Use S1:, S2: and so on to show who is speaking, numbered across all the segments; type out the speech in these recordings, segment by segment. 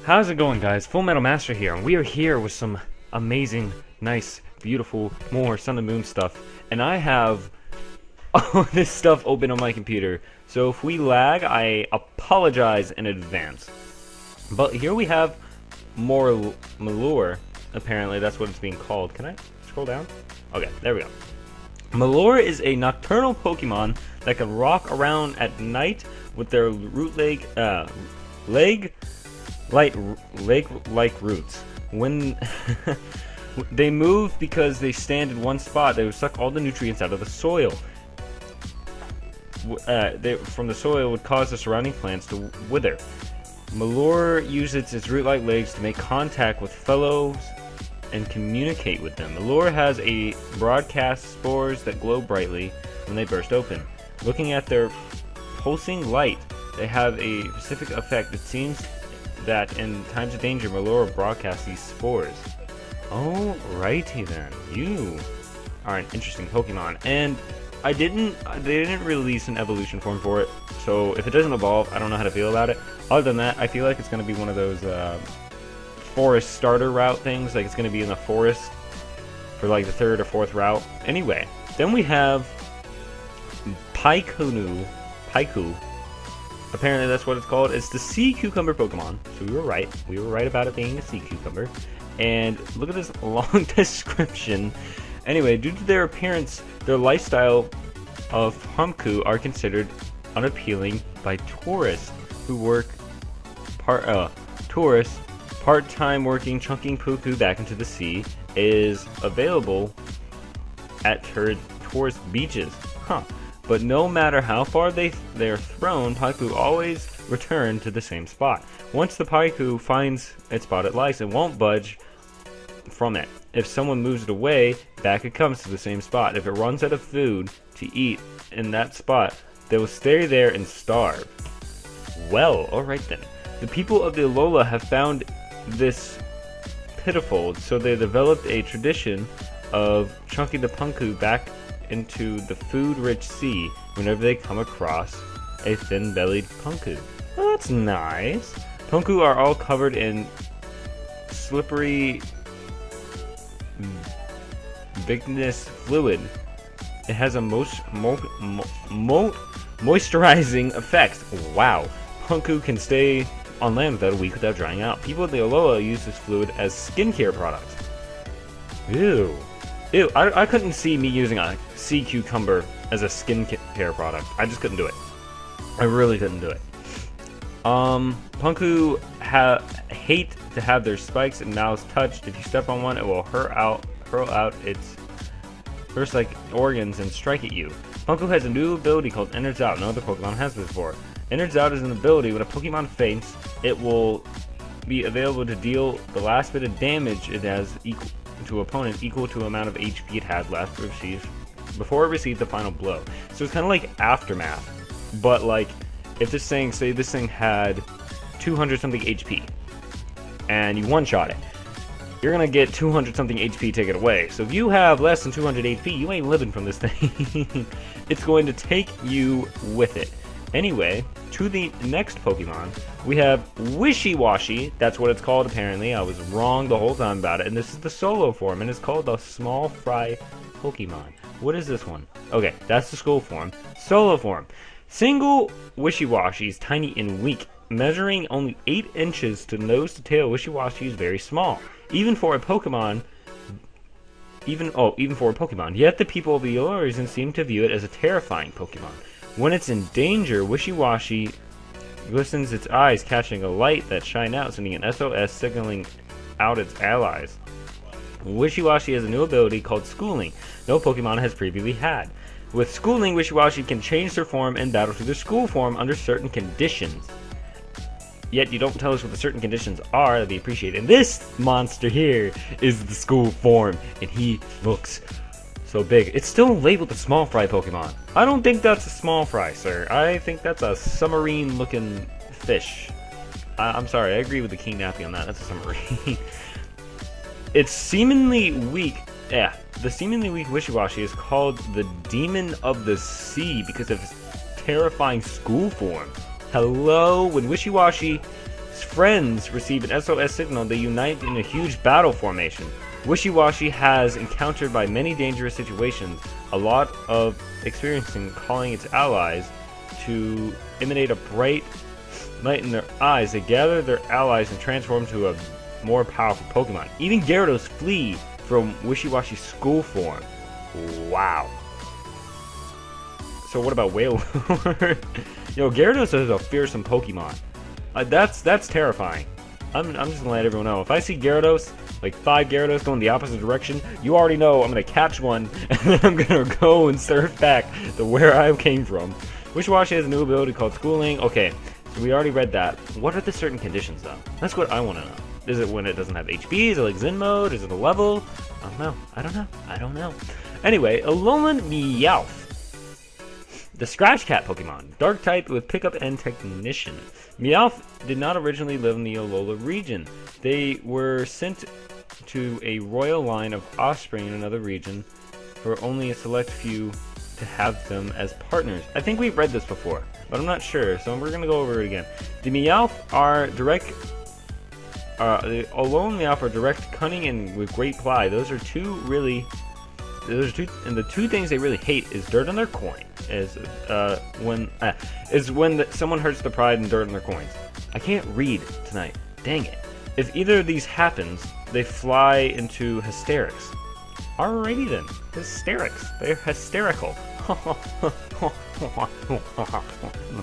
S1: How's it going, guys? FullMetalMaster here, and we are here with some amazing, nice, beautiful, more Sun and Moon stuff. And I have all this stuff open on my computer, so if we lag, I apologize in advance. But here we have more Malure. Apparently, that's what it's being called. Can I scroll down? Okay, there we go. Malure is a nocturnal Pokemon that can rock around at night with their leg-like roots. When they move because they stand in one spot, they will suck all the nutrients out of the soil. From the soil would cause the surrounding plants to wither. Malure uses its root-like legs to make contact with fellows and communicate with them. Malure has a broadcast spores that glow brightly when they burst open. Looking at their pulsing light, they have a specific effect. It seems that in times of danger, Malure broadcasts these spores. Alrighty then, you are an interesting Pokemon, and they didn't release an evolution form for it, so if it doesn't evolve, I don't know how to feel about it. Other than that, I feel like it's going to be one of those forest starter route things, like it's going to be in the forest for like the third or fourth route. Anyway, then we have Paiku. Apparently that's what it's called. It's the sea cucumber Pokemon. So we were right. We were right about it being a sea cucumber. And look at this long description. Anyway, due to their appearance, their lifestyle of Humku are considered unappealing by tourists who work part-time working. Chunking Puku back into the sea is available at tourist beaches. But no matter how far they're thrown, Paiku always return to the same spot. Once the Paiku finds its spot it likes, it won't budge from it. If someone moves it away, back it comes to the same spot. If it runs out of food to eat in that spot, they will stay there and starve. Well, alright then. The people of the Alola have found this pitiful, so they developed a tradition of chunking the Punku back into the food-rich sea whenever they come across a thin-bellied Punku. Well, that's nice. Punku are all covered in slippery bigness fluid. It has a moisturizing effect. Wow. Punku can stay on land without a week without drying out. People at the Alola use this fluid as skincare products. Ew. Ew, I couldn't see me using a sea cucumber as a skincare product. I just couldn't do it. I really couldn't do it. Punku hate to have their spikes and mouths touched. If you step on one, it will hurl out its burst-like organs and strike at you. Punku has a new ability called Innards Out. No other Pokemon has this before. Innards Out is an ability when a Pokemon faints, it will be available to deal the last bit of damage it has to opponent equal to the amount of HP it had left before it received the final blow. So it's kind of like Aftermath, but like if this thing, say this thing had 200 something HP and you one-shot it, you're gonna get 200 something HP taken away. So if you have less than 200 HP, you ain't living from this thing. It's going to take you with it. Anyway, to the next Pokemon, we have Wishiwashi. That's what it's called, apparently. I was wrong the whole time about it. And this is the solo form, and it's called the Small Fry Pokemon. What is this one? Okay, that's the school form. Solo form. Single Wishiwashi is tiny and weak. Measuring only 8 inches to nose to tail, Wishiwashi is very small. Even for a Pokemon, yet the people of the Alola region seem to view it as a terrifying Pokemon. When it's in danger, Wishiwashi glistens its eyes, catching a light that shines out, sending an SOS signaling out its allies. Wishiwashi has a new ability called Schooling. No Pokemon has previously had. With Schooling, Wishiwashi can change their form in battle to their school form under certain conditions. Yet you don't tell us what the certain conditions are. That'd be appreciated. And this monster here is the school form, and he looks so big. It's still labeled the Small Fry Pokemon. I don't think that's a Small Fry, sir. I think that's a submarine looking fish. I'm sorry, I agree with the King Nappy on that. That's a submarine. It's seemingly weak. Yeah, the seemingly weak Wishiwashi is called the Demon of the Sea because of its terrifying school form. Hello, when Wishiwashi's friends receive an SOS signal, they unite in a huge battle formation. Wishiwashi has encountered by many dangerous situations, a lot of experiencing calling its allies to emanate a bright light in their eyes. They gather their allies and transform to a more powerful Pokemon. Even Gyarados flee from Wishiwashi's school form. Wow. So what about Wailord? Yo, Gyarados is a fearsome Pokemon. That's terrifying. I'm just gonna let everyone know. If I see Gyarados, like 5 Gyarados going the opposite direction, you already know I'm gonna catch one, and then I'm gonna go and surf back to where I came from. Wishiwashi has a new ability called Schooling. Okay, so we already read that. What are the certain conditions, though? That's what I want to know. Is it when it doesn't have HP? Is it like Zen mode? Is it a level? I don't know. Anyway, Alolan Meowth. The Scratch Cat Pokemon, Dark type with pickup and technician. Meowth did not originally live in the Alola region. They were sent to a royal line of offspring in another region for only a select few to have them as partners. I think we've read this before, but I'm not sure, so we're gonna go over it again. The Meowth are direct. The Alolan Meowth are direct, cunning, and with great ply. Those are and the two things they really hate is dirt on their coin. When someone hurts the pride and dirt on their coins. I can't read tonight. Dang it. If either of these happens, they fly into hysterics. Alrighty then. Hysterics. They're hysterical. Let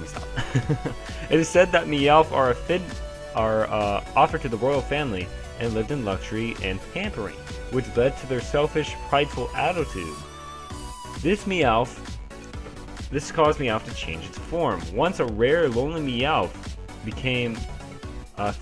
S1: me stop. It is said that Meowth are offered to the royal family and lived in luxury and pampering, which led to their selfish, prideful attitude. This caused Meowth to change its form. Once a rare, lonely Meowth became a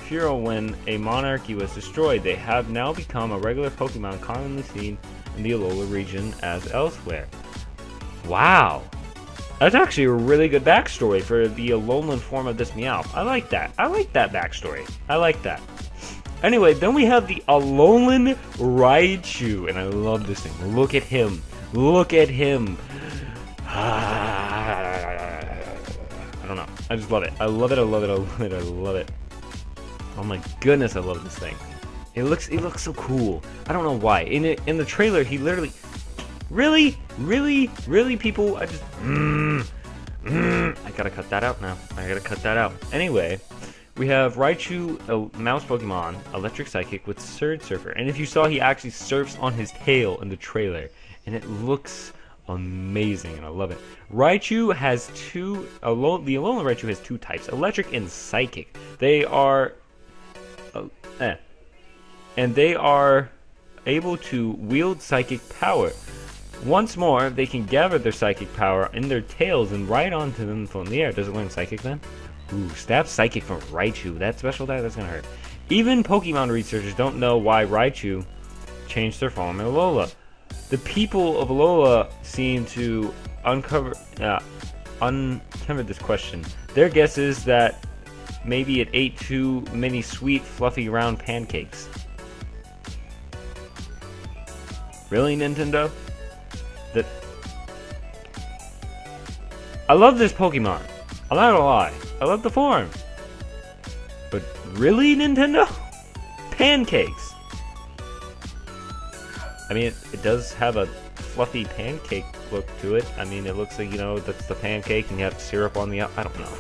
S1: hero when a monarchy was destroyed. They have now become a regular Pokemon commonly seen in the Alola region as elsewhere. Wow! That's actually a really good backstory for the Alolan form of this Meowth. I like that. I like that backstory. I like that. Anyway, then we have the Alolan Raichu, and I love this thing. Look at him. Look at him. I don't know. I just love it. I love it. I love it. I love it. I love it. Oh my goodness, I love this thing. It looks so cool. I don't know why. In the trailer, he literally, really, people. I just, I gotta cut that out now. I gotta cut that out. Anyway. We have Raichu, a mouse Pokemon, Electric Psychic with Surge Surfer. And if you saw, he actually surfs on his tail in the trailer. And it looks amazing, and I love it. Raichu has the Alolan Raichu has 2 types, Electric and Psychic. They are... And they are able to wield Psychic power. Once more, they can gather their Psychic power in their tails and ride onto them from the air. Does it learn Psychic then? Ooh, stab Psychic from Raichu. That special attack, that's gonna hurt. Even Pokemon researchers don't know why Raichu changed their form in Alola. The people of Alola seem to uncover this question. Their guess is that maybe it ate too many sweet, fluffy, round pancakes. Really, Nintendo? I love this Pokemon. I'm not gonna lie. I love the form. But really, Nintendo? Pancakes. I mean, it does have a fluffy pancake look to it. I mean, it looks like, that's the pancake and you have syrup on the I don't know.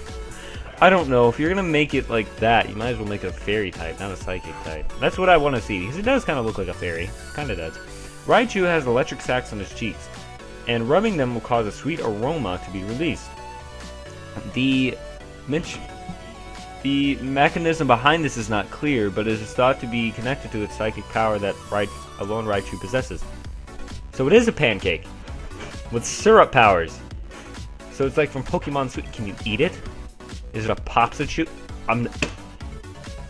S1: I don't know. If you're gonna make it like that, you might as well make it a fairy type, not a psychic type. That's what I want to see, because it does kind of look like a fairy. Kind of does. Raichu has electric sacs on his cheeks, and rubbing them will cause a sweet aroma to be released. The mechanism behind this is not clear, but it is thought to be connected to its psychic power that Alolan Raichu possesses. So it is a pancake with syrup powers. So it's like from Pokemon Sun. Can you eat it? Is it a popsicle?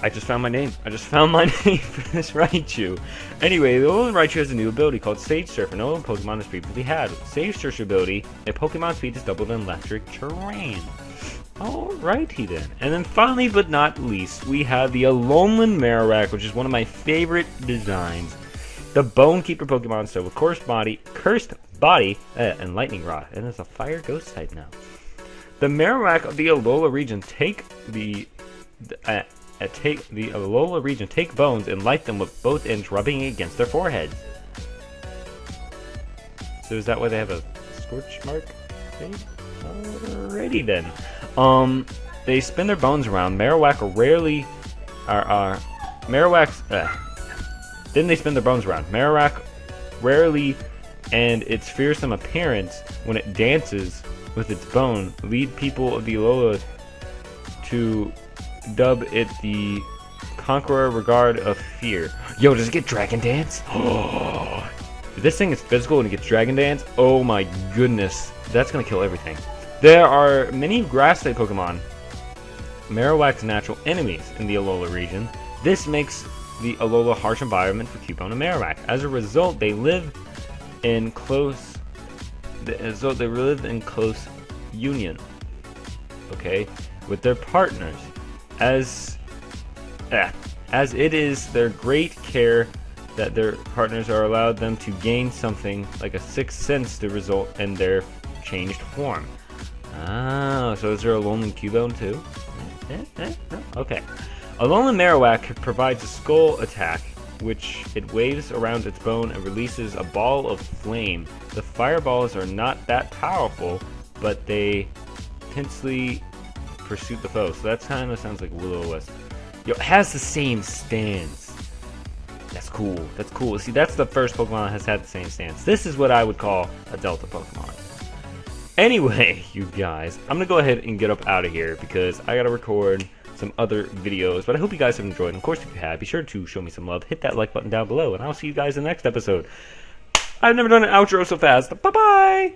S1: I just found my name. I just found my name for this Raichu. Anyway, the Alolan Raichu has a new ability called Sage Surfer. No Pokemon has previously had. With Sage Surfer ability, a Pokemon's speed is doubled in electric terrain. Alrighty then. And then finally but not least, we have the Alolan Marowak, which is one of my favorite designs. The Bone Keeper Pokemon, so with cursed body, and Lightning Rod. And it's a Fire Ghost type now. The Marowak of the Alola region take the take the Alola region take bones and light them with both ends rubbing against their foreheads. So is that why they have a scorch mark thing? Alrighty then. They spin their bones around. Marowak rarely Marowak's then they spin their bones around. Marowak rarely and its fearsome appearance when it dances with its bone lead people of the Alola to dub it the Conqueror Regard of Fear. Yo, does it get Dragon Dance? Oh, if this thing is physical and it gets Dragon Dance, oh my goodness, that's gonna kill everything. There are many grass-type Pokemon, Marowak's natural enemies in the Alola region. This makes the Alola harsh environment for Cubone and Marowak. As a result, they live in close union, okay, with their partners. As it is their great care that their partners are allowed them to gain something like a sixth sense to result in their changed form. Ah, so is there a Alolan Cubone too? Okay. Alolan Marowak provides a skull attack, which it waves around its bone and releases a ball of flame. The fireballs are not that powerful, but they intensely pursue the foe. So that kind of sounds like Will-O-Wisp. Yo, it has the same stance. That's cool. That's cool. See, that's the first Pokemon that has had the same stance. This is what I would call a Delta Pokemon. Anyway, you guys, I'm gonna go ahead and get up out of here because I gotta record some other videos, but I hope you guys have enjoyed. And of course, if you have, be sure to show me some love, hit that like button down below, and I'll see you guys in the next episode. I've never done an outro so fast. Bye bye.